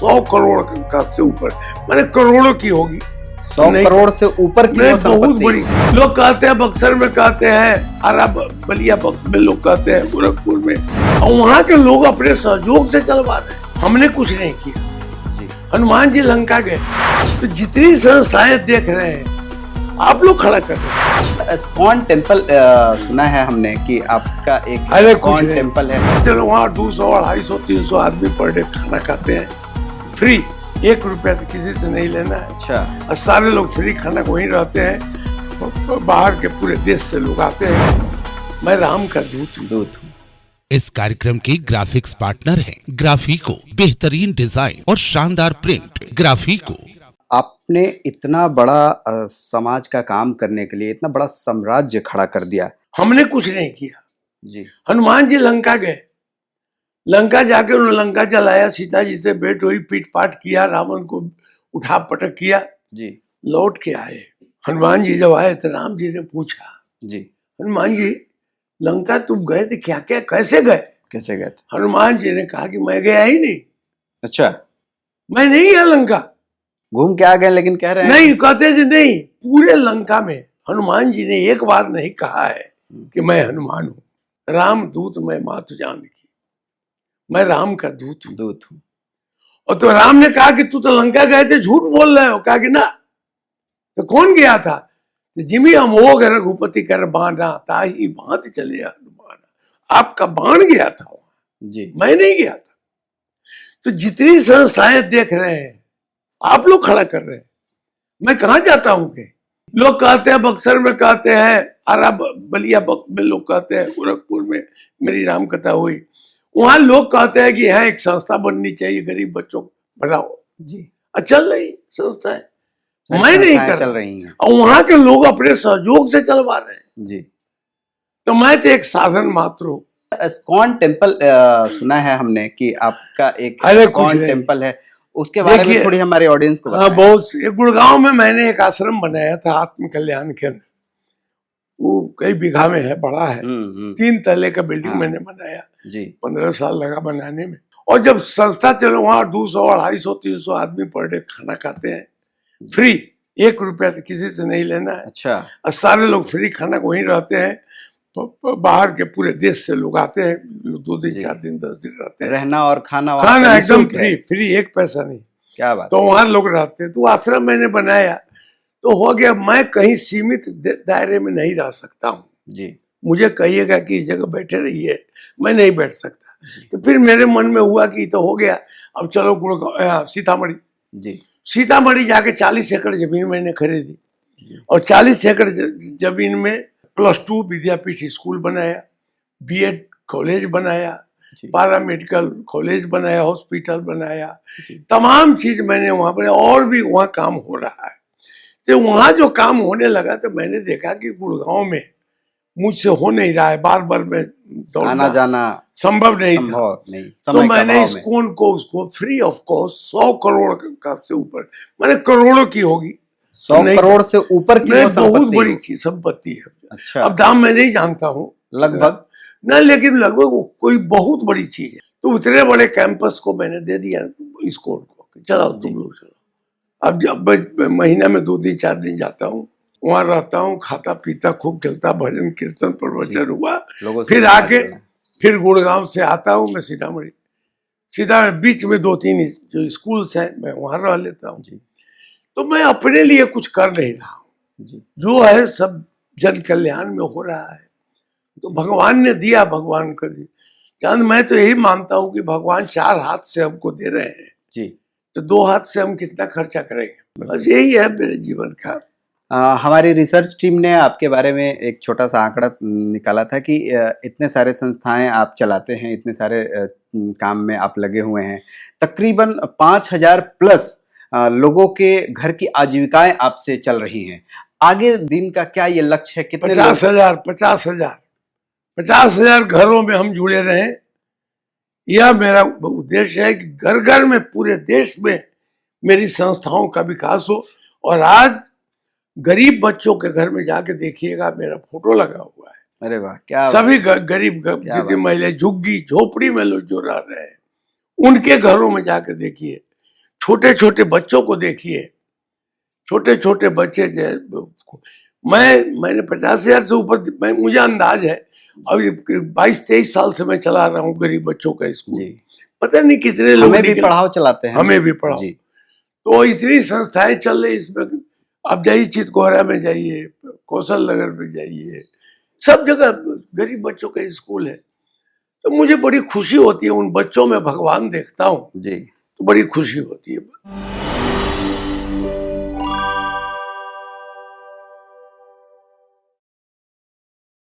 100 करोड़ का से ऊपर, मैंने करोड़ों की होगी। 100 करोड़ से ऊपर की वो बहुत संपत्ति। बड़ी। लोग कहते हैं बक्सर में, कहते हैं आरा बलिया में, लोग कहते हैं गोरखपुर में, और वहाँ के लोग अपने सहयोग से चलवा रहे हैं। हमने कुछ नहीं किया। हनुमान जी लंका गए, तो जितनी संस्थाएं देख रहे हैं आप लोग खड़ा कर रहे हैं। इस्कॉन टेम्पल सुना है हमने कि आपका एक इस्कॉन टेम्पल है। चलो वहाँ 200, 250, 300 आदमी पर डे खाना खाते हैं, फ्री, 1 रुपया तो किसी से नहीं लेना है। अच्छा। और सारे लोग फ्री खाना वहीं रहते हैं, बाहर के पूरे देश से लोग आते हैं। मैं राम का दूत हूँ। इस कार्यक्रम के ग्राफिक्स पार्टनर हैं ग्राफिको, बेहतरीन डिजाइन और शानदार प्रिंट। ग्राफिको। आपने इतना बड़ा समाज का काम करने के लिए इतना बड़ा साम्राज्य खड़ा कर दिया। हमने कुछ नहीं किया जी। हनुमान जी लंका गए, लंका जाके उन्होंने लंका जलाया, सीता जी से भेंट हुई, पीट पाट किया, रावण को उठा पटक किया जी। लौट के आए। हनुमान जी जब आए तो राम जी ने पूछा, जी हनुमान जी लंका तुम गए थे, क्या क्या कैसे गए? कैसे गए थे? हनुमान जी ने कहा कि मैं गया ही नहीं। अच्छा। मैं नहीं गया लंका, घूम के आ गए, लेकिन कह रहे हैं नहीं, कहते जी नहीं, पूरे लंका में हनुमान जी ने एक बार नहीं कहा है कि मैं हनुमान हूं, राम दूत मैं मातु जानकी, मैं राम का दूत हूं। और तो राम ने कहा कि तू तो लंका गए थे, झूठ बोल रहे हो। कहा कि ना, तो कौन गया था? तो जिमी हम हो गए रघुपति कर बाना, ताही भांति चले हनुमान, आपका बाण गया था वहां जी, मैं नहीं गया था। तो जितनी संस्थाएं देख रहे हैं आप लोग खड़ा कर रहे हैं, मैं कहां जाता हूं के? लोग कहते हैं बक्सर में, कहते हैं आरा बलिया में, लोग कहते हैं गोरखपुर में मेरी राम कथा हुई, वहां लोग कहते हैं कि यहाँ एक संस्था बननी चाहिए, गरीब बच्चों को पढ़ाओ जी। चल रही संस्था है, मैं नहीं कर चल रही हैं, और वहां के लोग अपने सहयोग से चलवा रहे हैं जी। तो मैं तो एक साधन मात्र हूँ। इस्कॉन टेम्पल सुना है हमने कि आपका एक इस्कॉन टेम्पल है, उसके बारे में थोड़ी हमारे ऑडियंस को बताएं। बहुत, गुड़गांव में मैंने एक आश्रम बनाया था, आत्म कल्याण केंद्र, वो कई बीघा में है, बड़ा है, 3 तले का बिल्डिंग मैंने बनाया जी। 15 साल लगा बनाने में। और जब संस्था चलो, वहाँ 200, 250, 300 आदमी पर डे खाना खाते हैं, फ्री, 1 रुपया तो किसी से नहीं लेना है। अच्छा। और सारे लोग फ्री खाना वहीं रहते हैं, तो बाहर के पूरे देश से लोग आते हैं, 2 दिन 4 दिन 10 दिन रहते हैं, रहना और खाना एकदम फ्री, 1 पैसा नहीं। क्या बात। तो वहां लोग रहते हैं। तो आश्रम मैंने बनाया, तो हो गया, मैं कहीं सीमित दायरे में नहीं रह सकता हूँ जी। मुझे कहिएगा कि इस जगह बैठे रहिए, मैं नहीं बैठ सकता। तो फिर मेरे मन में हुआ कि तो हो गया, अब चलो गुड़गांव, सीतामढ़ी जी, सीतामढ़ी जाके 40 एकड़ जमीन मैंने खरीदी, और 40 एकड़ जमीन में +2 विद्यापीठ स्कूल बनाया, बीएड कॉलेज बनाया, पारा मेडिकल कॉलेज बनाया, हॉस्पिटल बनाया, तमाम चीज मैंने वहां बनाया, और भी वहां काम हो रहा है। तो वहां जो काम होने लगा तो मैंने देखा कि गुड़गांव में मुझसे हो नहीं रहा है, बार बार में दौड़ना जाना संभव नहीं था। तो मैंने इस्कॉन को उसको फ्री ऑफ कॉस्ट 100 करोड़ का से ऊपर, मैंने करोड़ों की होगी, 100 करोड़ से ऊपर की बहुत बड़ी चीज संपत्ति है। अच्छा। अब दाम मैं नहीं जानता हूँ लगभग ना, लेकिन लगभग कोई बहुत बड़ी चीज है। तो उतने बड़े कैंपस को मैंने दे दिया इस्कॉन को, चलाओ तुम लोग चलो। अब जब महीना में 2 दिन 4 दिन जाता हूँ, वहां रहता हूँ, खाता पीता, खूब खेलता, भजन कीर्तन प्रवचन हुआ, फिर आके फिर गुड़गांव से आता हूँ मैं सीतामढ़ी, बीच में 2-3 जो स्कूल्स हैं मैं वहां रह लेता हूँ। तो मैं अपने लिए कुछ कर नहीं रहा हूँ, जो है सब जन कल्याण में हो रहा है। तो भगवान ने दिया, भगवान को दी। मैं तो यही मानता हूँ कि भगवान 4 हाथ से हमको दे रहे हैं जी, तो 2 हाथ से हम कितना खर्चा करेंगे, बस यही है मेरे जीवन का। हमारी रिसर्च टीम ने आपके बारे में एक छोटा सा आंकड़ा निकाला था कि इतने सारे संस्थाएं आप चलाते हैं, इतने सारे काम में आप लगे हुए हैं, तकरीबन 5000 प्लस लोगों के घर की आजीविकाएं आपसे चल रही हैं। आगे दिन का क्या ये लक्ष्य है? कितने 50,000 घरों में हम जुड़े रहें, यह मेरा उद्देश्य है कि घर घर में पूरे देश में मेरी संस्थाओं का विकास हो। और आज गरीब बच्चों के घर में जाके देखिएगा, मेरा फोटो लगा हुआ है। अरे वाह, क्या सभी गरीब जितनी महिलाएं झुग्गी झोपड़ी में लोग जो रह रहे हैं, उनके घरों में जाके देखिए छोटे छोटे बच्चों को देखिए, छोटे छोटे बच्चे मैंने 50,000 से ऊपर, मुझे अंदाज है अभी 22-23 साल से मैं चला रहा हूँ गरीब बच्चों का स्कूल। पता नहीं कितने लोग हमें भी पढ़ाओ चलाते हैं, हमें भी पढ़ाओ। तो इतनी संस्थाएं चल रही इसमें, आप जाइए चितकोहरा में जाइए, कौशल नगर में जाइए, सब जगह गरीब बच्चों का स्कूल है। तो मुझे बड़ी खुशी होती है, उन बच्चों में भगवान देखता हूँ जी, तो बड़ी खुशी होती है।